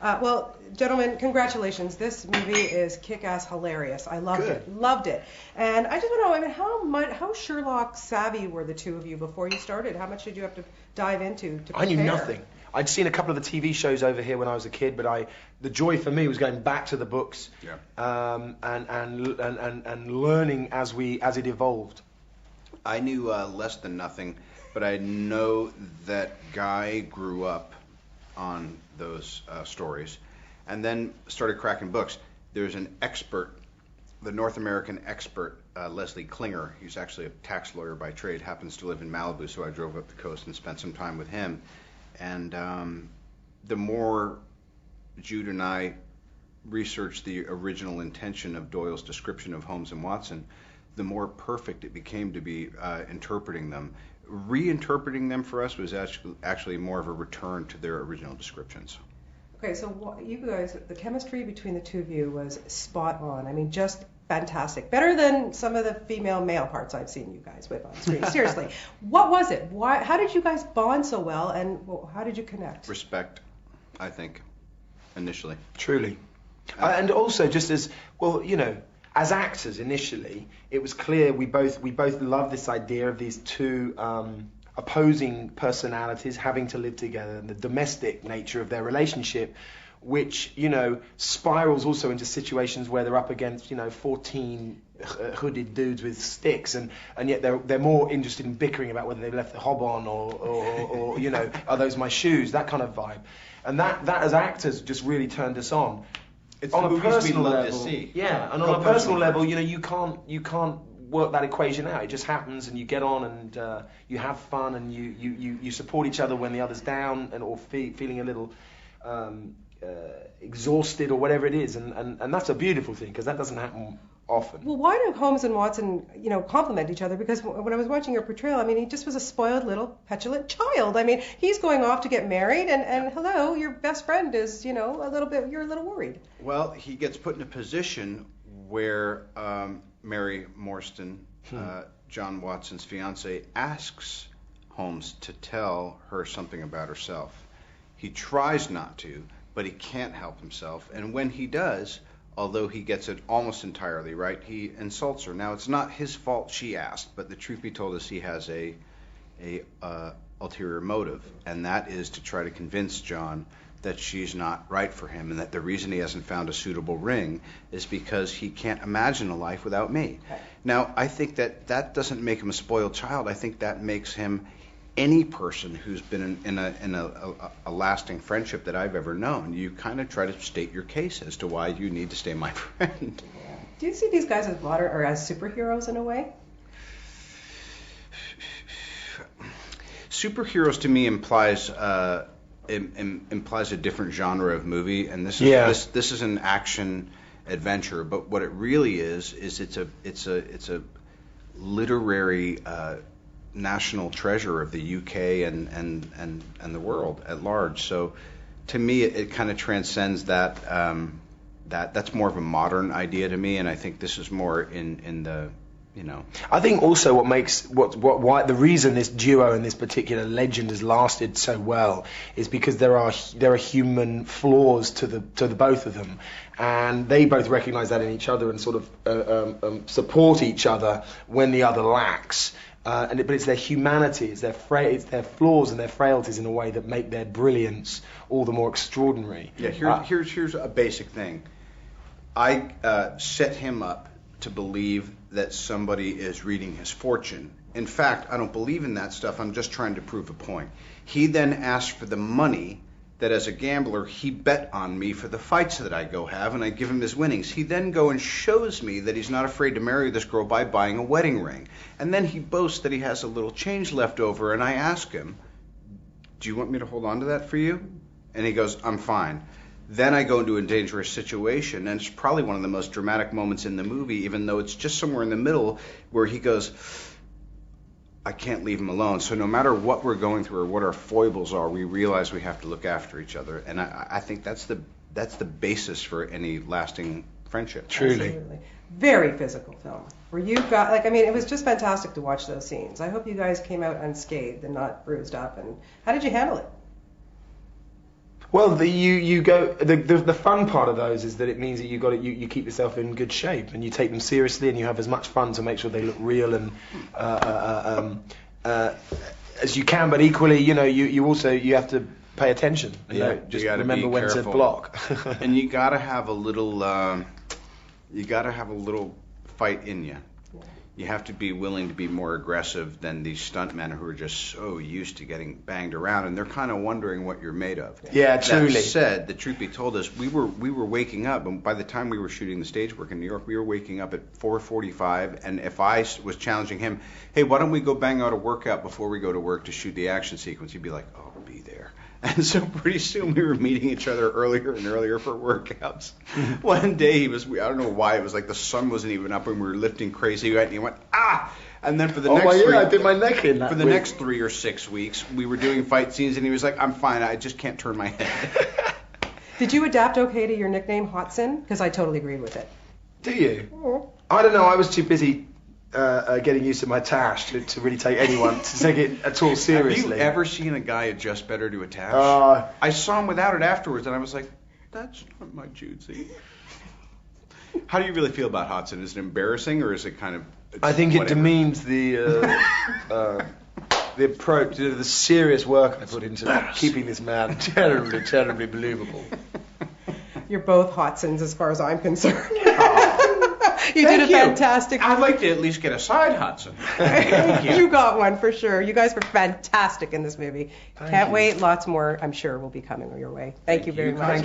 Well, gentlemen, congratulations. This movie is kick-ass hilarious. I loved it. And I just want to know, how Sherlock savvy were the two of you before you started? How much did you have to dive into to prepare? I knew nothing. I'd seen a couple of the TV shows over here when I was a kid, but the joy for me was going back to the books, and learning as it evolved. I knew less than nothing, but I know that Guy grew up on those stories, and then started cracking books. There's an expert, the North American expert, Leslie Klinger. He's actually a tax lawyer by trade, happens to live in Malibu, so I drove up the coast and spent some time with him. And the more Jude and I researched the original intention of Doyle's description of Holmes and Watson, the more perfect it became to be interpreting them. Reinterpreting them for us was actually more of a return to their original descriptions. Okay, so you guys, the chemistry between the two of you was spot on. I mean, just fantastic. Better than some of the female-male parts I've seen you guys with on screen. Seriously. What was it? How did you guys bond so well, and how did you connect? Respect, I think, initially. Truly. And also, just as, well, as actors initially, it was clear we both loved this idea of these two opposing personalities having to live together, and the domestic nature of their relationship, which spirals also into situations where they're up against 14 hooded dudes with sticks, and yet they're more interested in bickering about whether they've left the hob on or are those my shoes, that kind of vibe. And that as actors just really turned us on. It's on a personal level, to see. Yeah, and on a personal level, you can't work that equation out. It just happens, and you get on, and you have fun, and you support each other when the other's down, or feeling a little exhausted or whatever it is, and that's a beautiful thing, because that doesn't happen often. Well, why do Holmes and Watson, complement each other? Because when I was watching your portrayal, he just was a spoiled little petulant child. He's going off to get married, and hello, your best friend is, you're a little worried. Well, he gets put in a position where Mary Morstan, John Watson's fiance, asks Holmes to tell her something about herself. He tries not to, but he can't help himself, and when he does, although he gets it almost entirely right, he insults her. Now, it's not his fault she asked, but the truth be told is he has a ulterior motive, and that is to try to convince John that she's not right for him, and that the reason he hasn't found a suitable ring is because he can't imagine a life without me. Okay. Now, I think that doesn't make him a spoiled child. I think that makes him any person who's been in a lasting friendship that I've ever known. You kind of try to state your case as to why you need to stay my friend. Yeah. Do you see these guys as as superheroes in a way? Superheroes to me implies a different genre of movie, and this is an action adventure. But what it really is it's a literary national treasure of the UK and the world at large. So to me, it kind of transcends that. That's more of a modern idea to me, and I think this is more in the. I think also what makes why the reason this duo and this particular legend has lasted so well is because there are human flaws to the both of them, and they both recognise that in each other and sort of support each other when the other lacks. But it's their humanity, it's their flaws and their frailties in a way that make their brilliance all the more extraordinary. Yeah, here's a basic thing. I set him up to believe that somebody is reading his fortune. In fact, I don't believe in that stuff. I'm just trying to prove a point. He then asked for the money that, as a gambler, he bet on me for the fights that I go have, and I give him his winnings. He then go and shows me that he's not afraid to marry this girl by buying a wedding ring. And then he boasts that he has a little change left over, and I ask him, do you want me to hold on to that for you? And he goes, I'm fine. Then I go into a dangerous situation, and it's probably one of the most dramatic moments in the movie, even though it's just somewhere in the middle where he goes, I can't leave him alone. So no matter what we're going through or what our foibles are, we realize we have to look after each other. And I think that's the basis for any lasting friendship. Truly. Absolutely. Very physical film. Where you got, it was just fantastic to watch those scenes. I hope you guys came out unscathed and not bruised up. And how did you handle it? Well, the fun part of those is that it means that you keep yourself in good shape and you take them seriously and you have as much fun to make sure they look real and as you can, but equally, you also have to pay attention. Just remember when to block. And you gotta have a little fight in you. You have to be willing to be more aggressive than these stuntmen who are just so used to getting banged around, and they're kind of wondering what you're made of. Yeah, truly. That said, the truth be told is we were waking up, and by the time we were shooting the stage work in New York, we were waking up at 4:45, and if I was challenging him, hey, why don't we go bang out a workout before we go to work to shoot the action sequence, he'd be like, oh, I'll be there. And so pretty soon we were meeting each other earlier and earlier for workouts. One day I don't know why, it was like the sun wasn't even up and we were lifting crazy, and he went, ah! And then for the I did my neck in that for the next 3 or 6 weeks, we were doing fight scenes and he was like, I'm fine, I just can't turn my head. Did you adapt okay to your nickname, Hotson? Because I totally agreed with it. Do you? I don't know, I was too busy getting used to my tash to really take it at all seriously. Have you ever seen a guy adjust better to a tash? I saw him without it afterwards, and I was like, that's not my Jude. How do you really feel about Hotson? Is it embarrassing, or is it kind of... I think it demeans the approach, the serious work I put into keeping this man terribly, terribly believable. You're both Hotsons as far as I'm concerned. You Thank did a fantastic. I'd like to at least get a side Hudson. Thank you. You got one for sure. You guys were fantastic in this movie. Can't wait. Lots more, I'm sure, will be coming your way. Thank you very much.